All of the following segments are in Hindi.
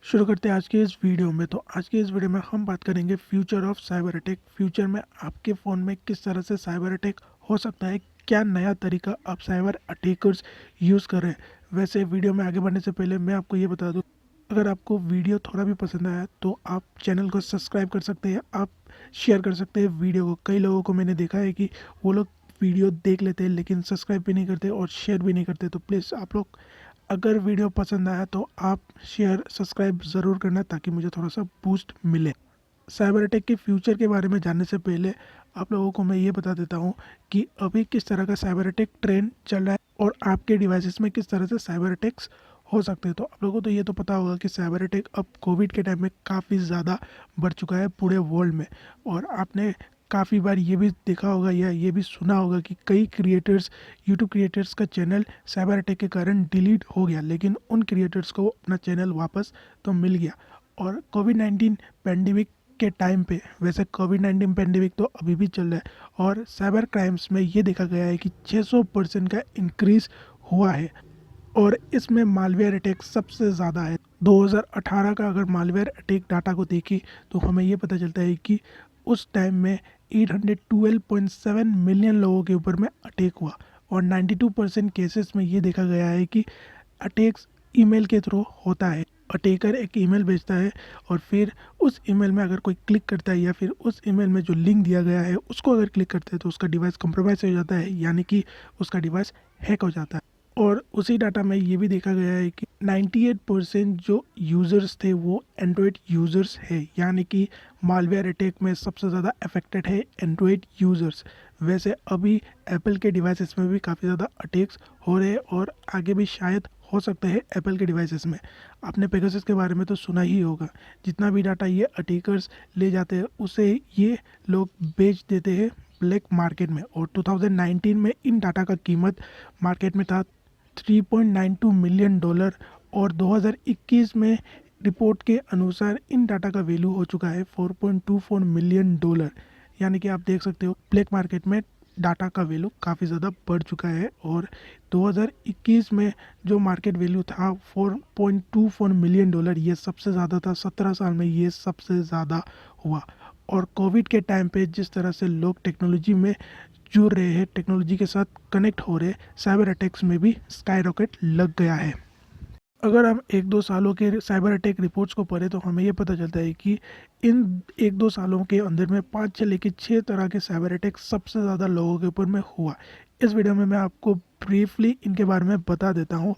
शुरू करते हैं आज के इस वीडियो में। तो आज के इस वीडियो में हम बात करेंगे future of cyber attack. Future में आपके फ़ोन में किस तरह से साइबर अटैक हो सकता है, क्या नया तरीका आप साइबर अटैकर्स यूज़ कर रहे हैं। वैसे वीडियो में आगे बढ़ने से पहले मैं आपको ये बता दूं, अगर आपको वीडियो थोड़ा भी पसंद आया तो आप चैनल को सब्सक्राइब कर सकते हैं, आप शेयर कर सकते हैं वीडियो को। कई लोगों को मैंने देखा है कि वो लोग वीडियो देख लेते हैं लेकिन सब्सक्राइब भी नहीं करते और शेयर भी नहीं करते। तो प्लीज़ आप लोग, अगर वीडियो पसंद आया तो आप शेयर सब्सक्राइब ज़रूर करना ताकि मुझे थोड़ा सा बूस्ट मिले। साइबर अटैक के फ्यूचर के बारे में जानने से पहले आप लोगों को मैं ये बता देता हूँ कि अभी किस तरह का साइबर अटैक ट्रेंड चल रहा है और आपके डिवाइसेस में किस तरह से साइबर अटैक्स हो सकते हैं। तो आप लोगों को तो ये तो पता होगा कि साइबर अटैक अब कोविड के टाइम में काफ़ी ज़्यादा बढ़ चुका है पूरे वर्ल्ड में। और आपने काफ़ी बार ये भी देखा होगा या ये भी सुना होगा कि कई क्रिएटर्स, यूट्यूब क्रिएटर्स का चैनल साइबर अटैक के कारण डिलीट हो गया, लेकिन उन क्रिएटर्स को अपना चैनल वापस तो मिल गया। और कोविड 19 पैंडमिक के टाइम पे, वैसे कोविड 19 पैंडमिक तो अभी भी चल रहा है और साइबर क्राइम्स में ये देखा गया है कि 600% का इंक्रीज़ हुआ है और इसमें मालवेयर अटैक सबसे ज़्यादा है। 2018 का अगर मालवेयर अटैक डाटा को देखें तो हमें ये पता चलता है कि उस टाइम में 812.7 मिलियन लोगों के ऊपर में अटैक हुआ और 92% केसेस में ये देखा गया है कि अटैक्स ईमेल के थ्रू होता है। अटैकर एक ईमेल भेजता है और फिर उस ईमेल में अगर कोई क्लिक करता है या फिर उस ईमेल में जो लिंक दिया गया है उसको अगर क्लिक करते हैं तो उसका डिवाइस कंप्रोमाइज़ हो जाता है, यानी कि उसका डिवाइस हैक हो जाता है। और उसी डाटा में ये भी देखा गया है कि 98% जो यूज़र्स थे वो एंड्रॉयड यूज़र्स है, यानी कि मालवेयर अटैक में सबसे ज़्यादा अफेक्टेड है एंड्रॉयड यूज़र्स। वैसे अभी एप्पल के डिवाइसेस में भी काफ़ी ज़्यादा अटैक्स हो रहे हैं और आगे भी शायद हो सकते हैं एप्पल के डिवाइसेस में। आपने पेगासस के बारे में तो सुना ही होगा। जितना भी डाटा ये अटैकर्स ले जाते हैं उसे ये लोग बेच देते हैं ब्लैक मार्केट में। और 2019 में इन डाटा का कीमत मार्केट में था $3.92 मिलियन और 2021 में रिपोर्ट के अनुसार इन डाटा का वैल्यू हो चुका है $4.24 मिलियन। यानी कि आप देख सकते हो ब्लैक मार्केट में डाटा का वैल्यू काफ़ी ज़्यादा बढ़ चुका है। और 2021 में जो मार्केट वैल्यू था $4.24 मिलियन, ये सबसे ज़्यादा था। 17 साल में ये सबसे ज़्यादा हुआ। और कोविड के टाइम पे जिस तरह से लोग टेक्नोलॉजी में जुड़ रहे हैं, टेक्नोलॉजी के साथ कनेक्ट हो रहे, साइबर अटैक्स में भी स्काई रॉकेट लग गया है। अगर हम 1-2 सालों के साइबर अटैक रिपोर्ट्स को पढ़े तो हमें ये पता चलता है कि इन 1-2 सालों के अंदर में 5 से लेकर 6 तरह के साइबर अटैक सबसे ज़्यादा लोगों के ऊपर में हुआ। इस वीडियो में मैं आपको ब्रीफली इनके बारे में बता देता हूँ।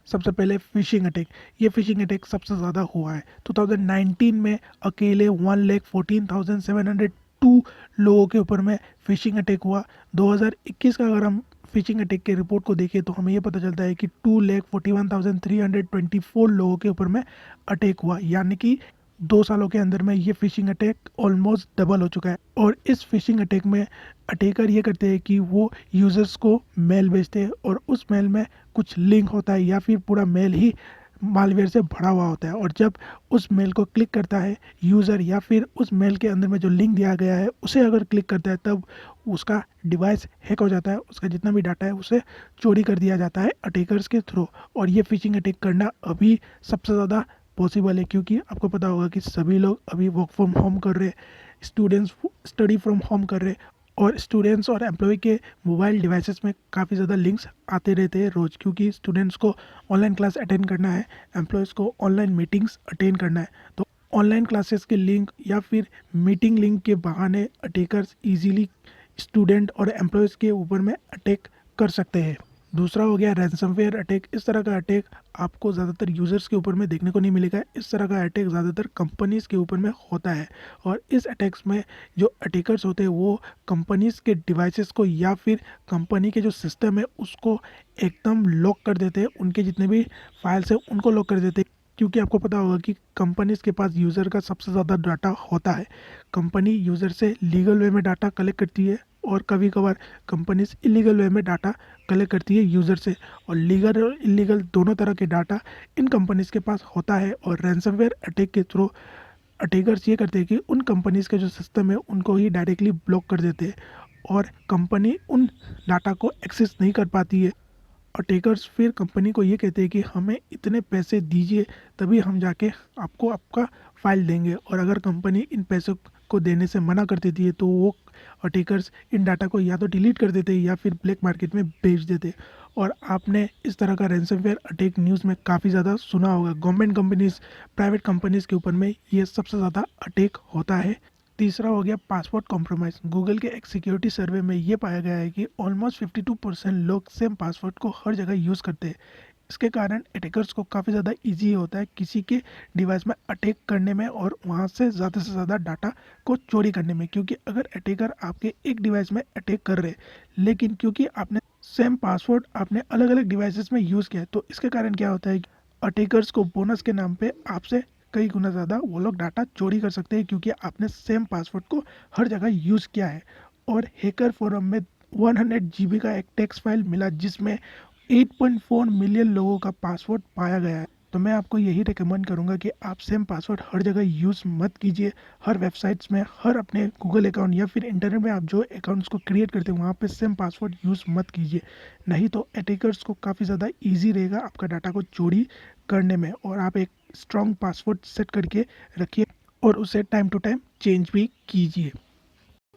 सबसे पहले फिशिंग अटैक। ये फिशिंग अटैक सबसे ज़्यादा हुआ है। 2019 में अकेले 1,14,702 लोगों के ऊपर में फिशिंग अटैक हुआ। 2021 का अगर हम फिशिंग अटैक के रिपोर्ट को देखें तो हमें ये पता चलता है कि 2,41,324 लोगों के ऊपर में अटैक हुआ, यानी कि 2 सालों के अंदर में ये फिशिंग अटैक ऑलमोस्ट डबल हो चुका है। और इस फिशिंग अटैक में अटैकर ये करते हैं कि वो यूज़र्स को मेल भेजते हैं और उस मेल में कुछ लिंक होता है या फिर पूरा मेल ही मालवेयर से भरा हुआ होता है। और जब उस मेल को क्लिक करता है यूज़र या फिर उस मेल के अंदर में जो लिंक दिया गया है उसे अगर क्लिक करता है तब उसका डिवाइस हैक हो जाता है, उसका जितना भी डाटा है उसे चोरी कर दिया जाता है अटैकर्स के थ्रू। और ये फिशिंग अटैक करना अभी सबसे ज़्यादा पॉसिबल है क्योंकि आपको पता होगा कि सभी लोग अभी वर्क फ्रॉम होम कर रहे, स्टूडेंट्स स्टडी फ्रॉम होम कर रहे और स्टूडेंट्स और एम्प्लॉय के मोबाइल डिवाइसेस में काफ़ी ज़्यादा लिंक्स आते रहते हैं रोज़, क्योंकि स्टूडेंट्स को ऑनलाइन क्लास अटेंड करना है, एम्प्लॉयज़ को ऑनलाइन मीटिंग्स अटेंड करना है। तो ऑनलाइन क्लासेस के लिंक या फिर मीटिंग लिंक के बहाने अटैकर्स इजीली स्टूडेंट और एम्प्लॉयज़ के ऊपर में अटैक कर सकते हैं। दूसरा हो गया रैंसमवेयर अटैक। इस तरह का अटैक आपको ज़्यादातर यूज़र्स के ऊपर में देखने को नहीं मिलेगा। इस तरह का अटैक ज़्यादातर कंपनीज़ के ऊपर में होता है। और इस अटैक्स में जो अटैकर्स होते हैं वो कंपनीज़ के डिवाइसेस को या फिर कंपनी के जो सिस्टम है उसको एकदम लॉक कर देते हैं, उनके जितने भी फाइल्स हैं उनको लॉक कर देते हैं। क्योंकि आपको पता होगा कि कंपनीज़ के पास यूज़र का सबसे ज़्यादा डाटा होता है। कंपनी यूज़र से लीगल वे में डाटा कलेक्ट करती है और कभी कभार कंपनीज इलीगल वे में डाटा कलेक्ट करती है यूज़र से, और लीगल और इलीगल दोनों तरह के डाटा इन कंपनीज़ के पास होता है। और रैंसमवेयर अटैक के थ्रू अटैकर्स ये करते हैं कि उन कंपनीज़ के जो सिस्टम है उनको ही डायरेक्टली ब्लॉक कर देते हैं और कंपनी उन डाटा को एक्सेस नहीं कर पाती है। अटैकर्स फिर कंपनी को ये कहते हैं कि हमें इतने पैसे दीजिए, तभी हम जाके आपको आपका फ़ाइल देंगे। और अगर कंपनी इन पैसों को देने से मना कर देती है तो वो अटैकर्स इन डाटा को या तो डिलीट कर देते या फिर ब्लैक मार्केट में बेच देते। और आपने इस तरह का रैंसमवेयर अटैक न्यूज़ में काफ़ी ज़्यादा सुना होगा। गवर्नमेंट कंपनीज, प्राइवेट कंपनीज के ऊपर में ये सबसे ज़्यादा अटैक होता है। तीसरा हो गया पासवर्ड कॉम्प्रोमाइज़। गूगल के एक सिक्योरिटी सर्वे में ये पाया गया है कि ऑलमोस्ट 52% लोग सेम पासवर्ड को हर जगह यूज़ करते हैं। इसके कारण अटैकर्स को काफ़ी ज़्यादा इजी होता है किसी के डिवाइस में अटैक करने में और वहाँ से ज़्यादा डाटा को चोरी करने में। क्योंकि अगर अटैकर आपके एक डिवाइस में अटैक कर रहे, लेकिन क्योंकि आपने सेम पासवर्ड आपने अलग अलग डिवाइसेस में यूज़ किया है, तो इसके कारण क्या होता है कि अटैकर्स को बोनस के नाम पे आपसे कई गुना ज़्यादा वो लोग डाटा चोरी कर सकते हैं, क्योंकि आपने सेम पासवर्ड को हर जगह यूज़ किया है। और हैकर फोरम में 100 GB का एक टेक्स्ट फाइल मिला जिसमें 8.4 मिलियन लोगों का पासवर्ड पाया गया है। तो मैं आपको यही रिकमेंड करूंगा कि आप सेम पासवर्ड हर जगह यूज़ मत कीजिए। हर वेबसाइट्स में, हर अपने गूगल अकाउंट या फिर इंटरनेट में आप जो अकाउंट्स को क्रिएट करते हैं वहाँ पे सेम पासवर्ड यूज़ मत कीजिए। नहीं तो अटैकर्स को काफ़ी ज़्यादा ईजी रहेगा आपका डाटा को चोरी करने में। और आप एक स्ट्रॉन्ग पासवर्ड सेट करके रखिए और उसे टाइम टू टाइम चेंज भी कीजिए।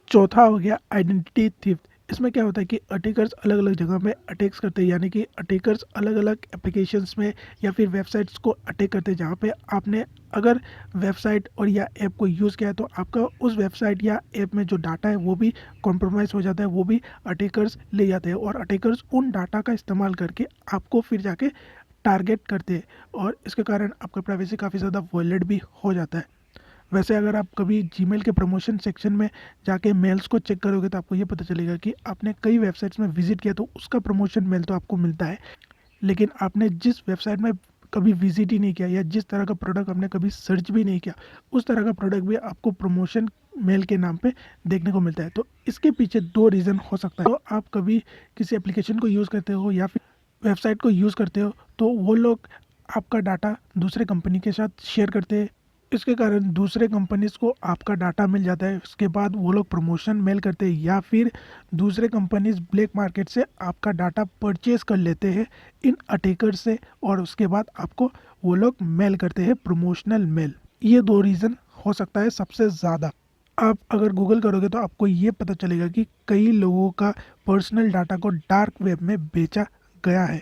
चौथा हो गया आइडेंटिटी थीफ्ट। इसमें क्या होता है कि अटैकर्स अलग अलग जगह में अटैक्स करते हैं, यानी कि अटैकर्स अलग अलग एप्लीकेशंस में या फिर वेबसाइट्स को अटैक करते हैं। जहाँ पे आपने अगर वेबसाइट और या ऐप को यूज़ किया है तो आपका उस वेबसाइट या ऐप में जो डाटा है वो भी कॉम्प्रोमाइज़ हो जाता है, वो भी अटैकर्स ले जाते हैं। और अटैकर्स उन डाटा का इस्तेमाल करके आपको फिर जाके टारगेट करते हैं और इसके कारण आपका प्राइवेसी काफ़ी ज़्यादा वॉयलेट भी हो जाता है। वैसे अगर आप कभी जीमेल के प्रमोशन सेक्शन में जाके मेल्स को चेक करोगे तो आपको ये पता चलेगा कि आपने कई वेबसाइट्स में विजिट किया तो उसका प्रमोशन मेल तो आपको मिलता है, लेकिन आपने जिस वेबसाइट में कभी विजिट ही नहीं किया या जिस तरह का प्रोडक्ट आपने कभी सर्च भी नहीं किया, उस तरह का प्रोडक्ट भी आपको प्रमोशन मेल के नाम पे देखने को मिलता है। तो इसके पीछे दो रीज़न हो सकता है। तो आप कभी किसी एप्लीकेशन को यूज़ करते हो या फिर वेबसाइट को यूज़ करते हो तो वो लोग आपका डाटा दूसरे कंपनी के साथ शेयर करते हैं। इसके कारण दूसरे कंपनीज को आपका डाटा मिल जाता है। उसके बाद वो लोग प्रमोशन मेल करते हैं या फिर दूसरे कंपनीज ब्लैक मार्केट से आपका डाटा परचेज कर लेते हैं इन अटैकर से और उसके बाद आपको वो लोग मेल करते हैं प्रमोशनल मेल। ये दो रीज़न हो सकता है सबसे ज़्यादा। आप अगर गूगल करोगे तो आपको ये पता चलेगा कि कई लोगों का पर्सनल डाटा को डार्क वेब में बेचा गया है।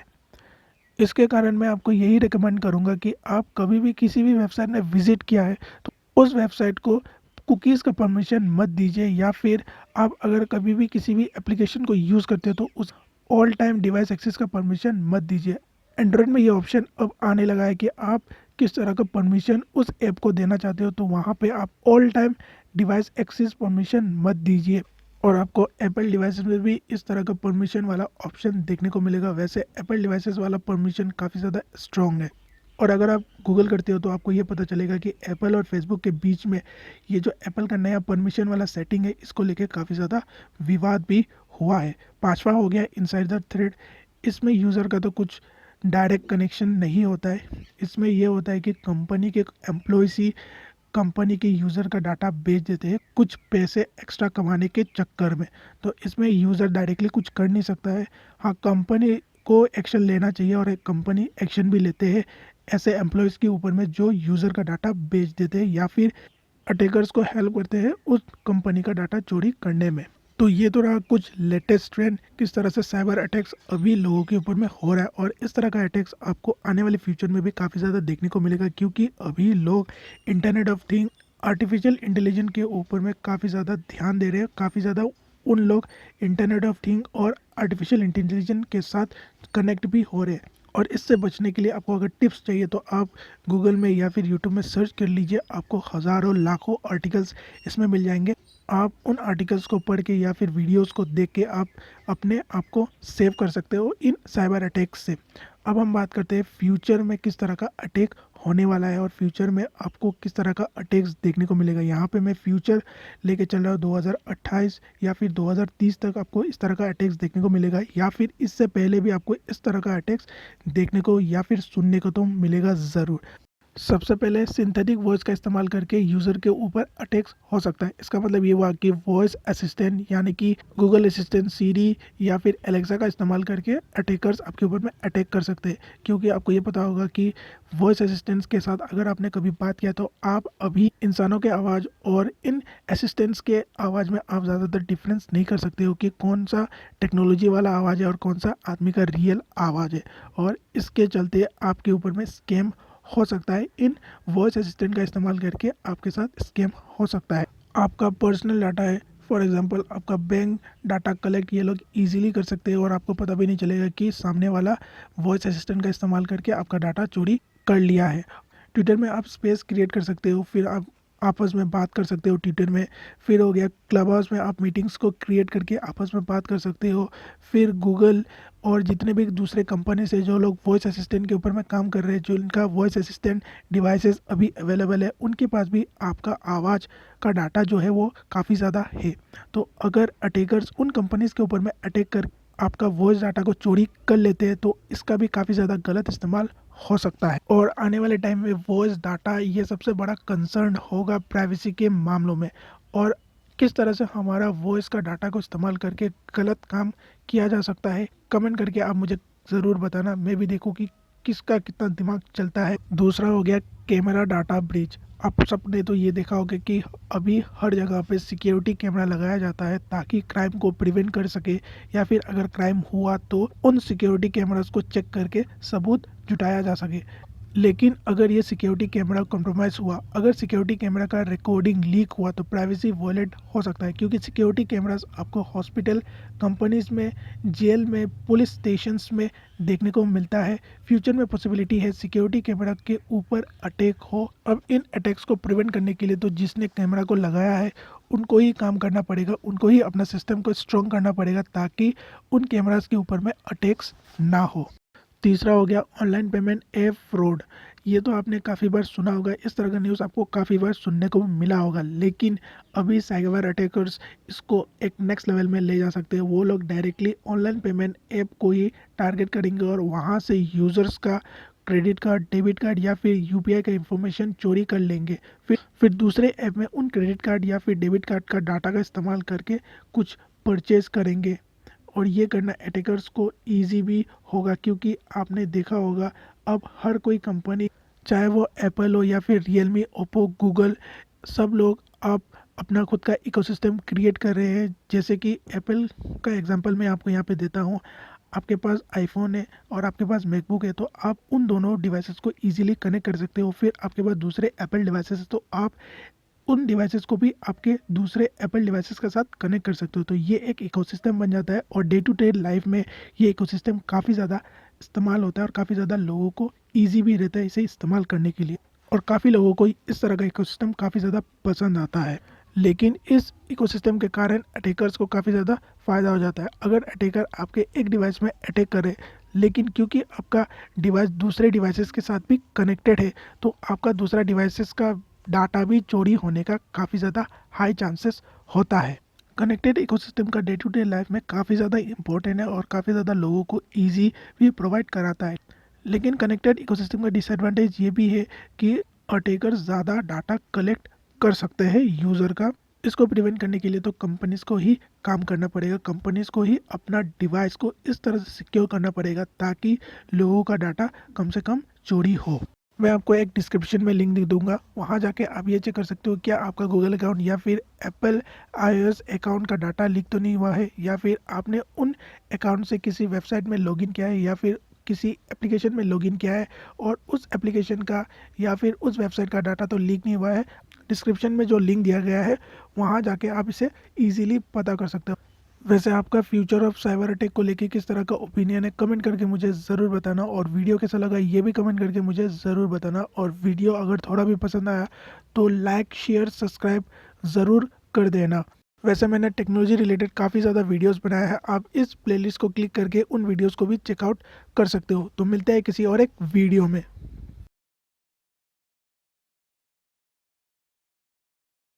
इसके कारण मैं आपको यही रिकमेंड करूंगा कि आप कभी भी किसी भी वेबसाइट में विजिट किया है तो उस वेबसाइट को कुकीज़ का परमिशन मत दीजिए, या फिर आप अगर कभी भी किसी भी एप्लीकेशन को यूज़ करते हो तो उस ऑल टाइम डिवाइस एक्सेस का परमिशन मत दीजिए। एंड्रॉयड में ये ऑप्शन अब आने लगा है कि आप किस तरह का परमिशन उस ऐप को देना चाहते हो, तो वहाँ पे आप all time device access permission मत दीजिए। और आपको एप्पल डिवाइसेस में भी इस तरह का परमिशन वाला ऑप्शन देखने को मिलेगा। वैसे एप्पल डिवाइसेस वाला परमिशन काफ़ी ज़्यादा स्ट्रॉन्ग है। और अगर आप गूगल करते हो तो आपको ये पता चलेगा कि एप्पल और फेसबुक के बीच में ये जो एप्पल का नया परमिशन वाला सेटिंग है, इसको लेके काफ़ी ज़्यादा विवाद भी हुआ है। पांचवा हो गया इनसाइडर थ्रेड। इसमें यूज़र का तो कुछ डायरेक्ट कनेक्शन नहीं होता है। इसमें यह होता है कि कंपनी के एम्प्लॉयज़ ही कंपनी के यूज़र का डाटा बेच देते हैं कुछ पैसे एक्स्ट्रा कमाने के चक्कर में। तो इसमें यूज़र डायरेक्टली कुछ कर नहीं सकता है। हाँ, कंपनी को एक्शन लेना चाहिए और एक कंपनी एक्शन भी लेते हैं ऐसे एम्प्लॉयज़ के ऊपर में जो यूज़र का डाटा बेच देते हैं या फिर अटैकर्स को हेल्प करते हैं उस कंपनी का डाटा चोरी करने में। तो ये तो रहा कुछ लेटेस्ट ट्रेंड, किस तरह से साइबर अटैक्स अभी लोगों के ऊपर में हो रहा है। और इस तरह का अटैक्स आपको आने वाले फ्यूचर में भी काफ़ी ज़्यादा देखने को मिलेगा, क्योंकि अभी लोग internet of thing, artificial intelligence के ऊपर में काफ़ी ज़्यादा ध्यान दे रहे हैं। काफ़ी ज़्यादा उन लोग इंटरनेट ऑफ थिंग और आर्टिफिशियल इंटेलिजेंस के साथ कनेक्ट भी हो रहे हैं। और इससे बचने के लिए आपको अगर टिप्स चाहिए तो आप गूगल में या फिर यूट्यूब में सर्च कर लीजिए, आपको हज़ारों लाखों आर्टिकल्स इसमें मिल जाएंगे। आप उन आर्टिकल्स को पढ़ के या फिर वीडियोस को देख के आप अपने आप को सेव कर सकते हो इन साइबर अटैक्स से। अब हम बात करते हैं फ्यूचर में किस तरह का अटैक होने वाला है और फ्यूचर में आपको किस तरह का अटैक्स देखने को मिलेगा। यहाँ पे मैं फ्यूचर लेके चल रहा हूँ 2028 या फिर 2030 तक आपको इस तरह का अटैक्स देखने को मिलेगा, या फिर इससे पहले भी आपको इस तरह का अटैक्स देखने को या फिर सुनने को तो मिलेगा ज़रूर। सबसे पहले सिंथेटिक वॉइस का इस्तेमाल करके यूज़र के ऊपर अटैक्स हो सकता है। इसका मतलब ये हुआ कि वॉइस असिस्टेंट यानी कि गूगल असिस्टेंट, सीरी या फिर एलेक्सा का इस्तेमाल करके अटैकर्स आपके ऊपर में अटैक कर सकते हैं। क्योंकि आपको ये पता होगा कि वॉइस असिस्टेंट्स के साथ अगर आपने कभी बात किया तो आप अभी इंसानों के आवाज़ और इन असिस्टेंट्स के आवाज़ में आप ज़्यादातर डिफरेंस नहीं कर सकते हो कि कौन सा टेक्नोलॉजी वाला आवाज़ है और कौन सा आदमी का रियल आवाज़ है। और इसके चलते आपके ऊपर में स्कैम हो सकता है। इन वॉइस असिस्टेंट का इस्तेमाल करके आपके साथ स्कैम हो सकता है। आपका पर्सनल डाटा है, फॉर एग्जांपल आपका बैंक डाटा कलेक्ट ये लोग इजीली कर सकते हैं और आपको पता भी नहीं चलेगा कि सामने वाला वॉइस असिस्टेंट का इस्तेमाल करके आपका डाटा चोरी कर लिया है। ट्विटर में आप स्पेस क्रिएट कर सकते हो, फिर आप आपस में बात कर सकते हो ट्विटर में। फिर हो गया क्लब हाउस में आप मीटिंग्स को क्रिएट करके आपस में बात कर सकते हो। फिर गूगल और जितने भी दूसरे कंपनी से जो लोग वॉइस असिस्टेंट के ऊपर में काम कर रहे हैं, जो इनका वॉइस असिस्टेंट डिवाइसेस अभी अवेलेबल है, उनके पास भी आपका आवाज़ का डाटा जो है वो काफ़ी ज़्यादा है। तो अगर अटैकर्स उन कंपनीज़ के ऊपर में अटैक कर आपका वॉइस डाटा को चोरी कर लेते हैं तो इसका भी काफ़ी ज़्यादा गलत इस्तेमाल हो सकता है। और आने वाले टाइम में वॉइस डाटा ये सबसे बड़ा कंसर्न होगा प्राइवेसी के मामलों में। और किस तरह से हमारा वॉइस का डाटा को इस्तेमाल करके गलत काम किया जा सकता है, कमेंट करके आप मुझे ज़रूर बताना, मैं भी देखूँ कि किसका कितना दिमाग चलता है। दूसरा हो गया कैमरा डाटा ब्रीच। आप सबने तो ये देखा होगा कि अभी हर जगह पे सिक्योरिटी कैमरा लगाया जाता है ताकि क्राइम को प्रिवेंट कर सके, या फिर अगर क्राइम हुआ तो उन सिक्योरिटी कैमरास को चेक करके सबूत जुटाया जा सके। लेकिन अगर ये सिक्योरिटी कैमरा कॉम्प्रोमाइज़ हुआ, अगर सिक्योरिटी कैमरा का रिकॉर्डिंग लीक हुआ तो प्राइवेसी वॉयलेट हो सकता है। क्योंकि सिक्योरिटी कैमरास आपको हॉस्पिटल, कंपनीज में, जेल में, पुलिस स्टेशंस में देखने को मिलता है। फ्यूचर में पॉसिबिलिटी है सिक्योरिटी कैमरा के ऊपर अटैक हो। अब इन अटैक्स को प्रिवेंट करने के लिए तो जिसने कैमरा को लगाया है उनको ही काम करना पड़ेगा, उनको ही अपना सिस्टम को स्ट्रॉन्ग करना पड़ेगा ताकि उन कैमरास के ऊपर में अटैक्स ना हो। तीसरा हो गया ऑनलाइन पेमेंट ऐप फ्रॉड। ये तो आपने काफ़ी बार सुना होगा, इस तरह का न्यूज़ आपको काफ़ी बार सुनने को मिला होगा। लेकिन अभी साइबर अटैकर्स इसको एक नेक्स्ट लेवल में ले जा सकते हैं। वो लोग डायरेक्टली ऑनलाइन पेमेंट ऐप को ही टारगेट करेंगे और वहाँ से यूज़र्स का क्रेडिट कार्ड, डेबिट कार्ड या फिर यूपीआई का इंफॉर्मेशन चोरी कर लेंगे। फिर दूसरे ऐप में उन क्रेडिट कार्ड या फिर डेबिट कार्ड का डाटा का इस्तेमाल करके कुछ परचेज करेंगे। और ये करना अटैकर्स को ईजी भी होगा, क्योंकि आपने देखा होगा अब हर कोई कंपनी, चाहे वो एप्पल हो या फिर रियलमी, ओप्पो, गूगल, सब लोग अब अपना खुद का इकोसिस्टम क्रिएट कर रहे हैं। जैसे कि एप्पल का एग्जांपल मैं आपको यहाँ पे देता हूँ। आपके पास आईफोन है और आपके पास मैकबुक है तो आप उन दोनों डिवाइसेस को इजीली कनेक्ट कर सकते हो। फिर आपके पास दूसरे एप्पल डिवाइसेस है तो आप उन डिवाइसेस को भी आपके दूसरे एप्पल डिवाइसेस के साथ कनेक्ट कर सकते हो। तो ये एक इकोसिस्टम बन जाता है और डे टू डे लाइफ में ये इकोसिस्टम काफ़ी ज़्यादा इस्तेमाल होता है और काफ़ी ज़्यादा लोगों को ईजी भी रहता है इसे इस्तेमाल करने के लिए। और काफ़ी लोगों को इस तरह का इकोसिस्टम काफ़ी ज़्यादा पसंद आता है। लेकिन इस इकोसिस्टम के कारण अटैकर्स को काफ़ी ज़्यादा फ़ायदा हो जाता है। अगर अटैकर आपके एक डिवाइस में अटैक करे, लेकिन क्योंकि आपका डिवाइस दूसरे डिवाइसेस के साथ भी कनेक्टेड है तो आपका दूसरा डिवाइसेस का डाटा भी चोरी होने का काफ़ी ज़्यादा हाई चांसेस होता है। कनेक्टेड इकोसिस्टम का डे टू डे लाइफ में काफ़ी ज़्यादा इम्पोर्टेंट है और काफ़ी ज़्यादा लोगों को ईजी भी प्रोवाइड कराता है। लेकिन कनेक्टेड इकोसिस्टम का डिसएडवांटेज ये भी है कि अटैकर ज़्यादा डाटा कलेक्ट कर सकते हैं यूज़र का। इसको प्रिवेंट करने के लिए तो कंपनीज़ को ही काम करना पड़ेगा, कंपनीज़ को ही अपना डिवाइस को इस तरह से सिक्योर करना पड़ेगा ताकि लोगों का डाटा कम से कम चोरी हो। मैं आपको एक डिस्क्रिप्शन में लिंक दे दूंगा, वहाँ जाके आप ये चेक कर सकते हो क्या आपका गूगल अकाउंट या फिर एप्पल iOS अकाउंट का डाटा लीक तो नहीं हुआ है, या फिर आपने उन अकाउंट से किसी वेबसाइट में लॉगिन किया है या फिर किसी एप्लीकेशन में लॉगिन किया है और उस एप्लीकेशन का या फिर उस वेबसाइट का डाटा तो लीक नहीं हुआ है। डिस्क्रिप्शन में जो लिंक दिया गया है वहाँ जाके आप इसे ईजिली पता कर सकते हो। वैसे आपका फ्यूचर ऑफ साइबर अटैक को लेके किस तरह का ओपिनियन है, कमेंट करके मुझे ज़रूर बताना। और वीडियो कैसा लगा ये भी कमेंट करके मुझे ज़रूर बताना। और वीडियो अगर थोड़ा भी पसंद आया तो लाइक, शेयर, सब्सक्राइब ज़रूर कर देना। वैसे मैंने टेक्नोलॉजी रिलेटेड काफ़ी ज़्यादा वीडियोस बनाया है, आप इस प्लेलिस्ट को क्लिक करके उन वीडियोस को भी चेकआउट कर सकते हो। तो मिलते हैं किसी और एक वीडियो में।